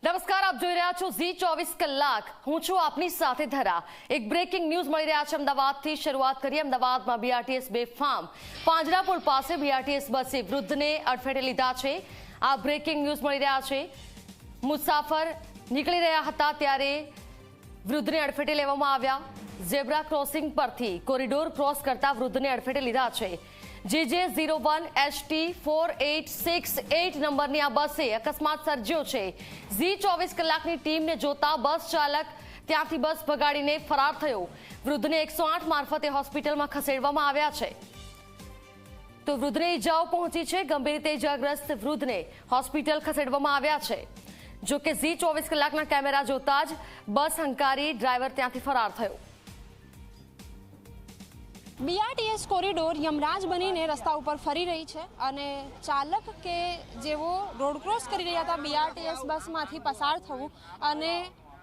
નમસ્કાર, આપ જોઈ રહ્યા છો Z24 કલાક। હું છું આપની સાથે ધરા। એક બ્રેકિંગ ન્યૂઝ મળી રહ્યા છે અમદાવાદથી। શરૂઆત કરીએ અમદાવાદમાં બીઆરટીએસ બેફામ। પાંજરાપોળ પાસે બીઆરટીએસ બસે વૃદ્ધને અડફેટે લીધા છે। આ બ્રેકિંગ ન્યૂઝ મળી રહ્યા છે। મુસાફર નીકળી રહ્યા હતા ત્યારે વૃદ્ધને અડફેટે લેવામાં આવ્યા। ઝેબ્રા ક્રોસિંગ પરથી કોરિડોર ક્રોસ કરતા વૃદ્ધને અડફેટે લીધા છે। JJ01 HT 4868 નંબરની આ બસે અકસ્માત સર્જ્યો છે। Z24 કલાકની ટીમને જોતા બસ ચાલક ત્યાંથી બસ ભગાડીને ફરાર થયો। વૃદ્ધને 108 મારફતે હોસ્પિટલમાં ખસેડવામાં આવ્યા છે। તો વૃદ્ધને ઈજાઓ પહોંચી છે। ગંભીર રીતે ઈજાગ્રસ્ત વૃદ્ધને હોસ્પિટલ ખસેડવામાં આવ્યા છે। જો કે Z24 કલાકના કેમેરા જોતા જ બસ હંકારી ડ્રાઈવર ત્યાંથી ફરાર થયો। બીઆરટીએસ કોરિડોર યમરાજ બનીને રસ્તા ઉપર ફરી રહી છે અને ચાલક કે જેઓ રોડ ક્રોસ કરી રહ્યા હતા બીઆરટીએસ બસમાંથી પસાર થવું અને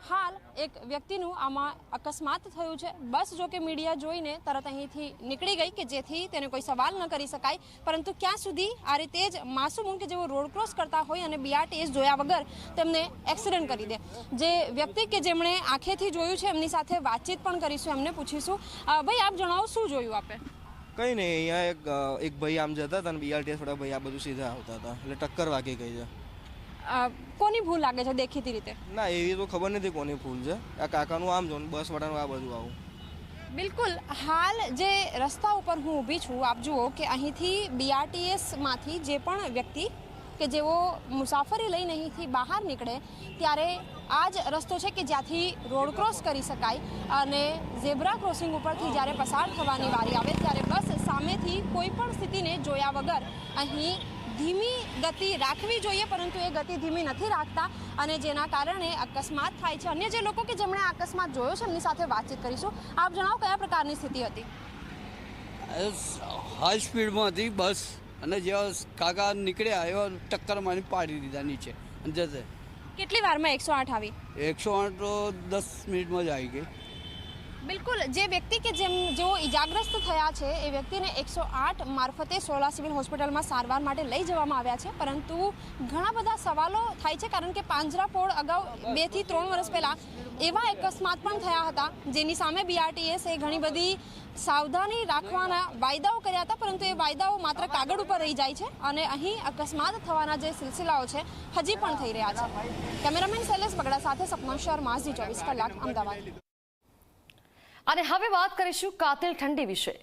હાલ એક વ્યક્તિનું આમાં અકસ્માત થયું છે। બસ જો કે મીડિયા જોઈને તરત અહીંથી નીકળી ગઈ કે જેથી તેને કોઈ સવાલ ન કરી શકાય, પરંતુ ક્યાં સુધી આ રીતે જ માસૂમ કે જેઓ રોડ ક્રોસ કરતા હોય અને બીઆરટીએસ જોયા વગર તેમને એક્સિડન્ટ કરી દે। જે વ્યક્તિ કે જેમણે આંખેથી જોયું છે એમની સાથે વાતચીત પણ કરીશું, એમને પૂછીશું। ભાઈ, આપ જણાવો, શું જોયું આપે? કંઈ નહીં, અહીંયા એક ભાઈ આમ જતા હતા અને બીઆરટીએસ વાળા ભાઈ આ બધું સીધા આવતા હતા એટલે ટક્કર વાગી ગઈ છે। કોની ભૂલ લાગે છે દેખીતી રીતે? ના, એવી તો ખબર નથી કોની ભૂલ છે। આ કાકાનું આમ જો બસ વાળાનું આ બધું આવું। બિલકુલ, હાલ જે રસ્તા ઉપર હું ઊભી છું, આપ જુઓ કે અહીંથી બીઆરટીએસમાંથી જે પણ વ્યક્તિ કે જેઓ મુસાફરી લઈને અહીંથી બહાર નીકળે ત્યારે આ જ રસ્તો છે કે જ્યાંથી રોડ ક્રોસ કરી શકાય અને ઝેબ્રા ક્રોસિંગ ઉપરથી જ્યારે પસાર થવાની વારી આવે ત્યારે બસ સામેથી કોઈ પણ સ્થિતિને જોયા વગર અહીં ધીમી ગતિ રાખવી જોઈએ, પરંતુ એ ગતિ ધીમી નથી રાખતા અને જેના કારણે અકસ્માત થાય છે। અન્ય જે લોકો કે જેમણે આ અકસ્માત જોયો છે એમની સાથે વાતચીત કરીશું। આપ જણાવો, કયા પ્રકારની સ્થિતિ હતી? હાઈ સ્પીડમાં હતી બસ અને જેવા કાકા નીકળ્યા એવા ટક્કર મારી પાડી દીધા નીચે જશે। કેટલી વારમાં 108 આવી? 108 તો 10 મિનિટમાં જ આવી ગઈ। બિલકુલ, જે વ્યક્તિ કે જેઓ ઈજાગ્રસ્ત થયા છે એ વ્યક્તિને 108 મારફતે સોલા સિવિલ હોસ્પિટલમાં સારવાર માટે લઈ જવામાં આવ્યા છે, પરંતુ ઘણા બધા સવાલો થાય છે કારણ કે પાંજરાપોળ અગાઉ 2 થી 3 વર્ષ પહેલાં એવા અકસ્માત પણ થયા હતા જેની સામે બીઆરટીએસે ઘણી બધી સાવધાની રાખવાના વાયદાઓ કર્યા હતા, પરંતુ એ વાયદાઓ માત્ર કાગળ ઉપર રહી જાય છે અને અહીં અકસ્માત થવાના જે સિલસિલાઓ છે હજી પણ થઈ રહ્યા છે। કેમેરામેન શૈલેષ બગડા સાથે સપના શર્મા, Z24 કલાક, અમદાવાદ। અને હવે વાત કરીશું કાતિલ ઠંડી વિશે।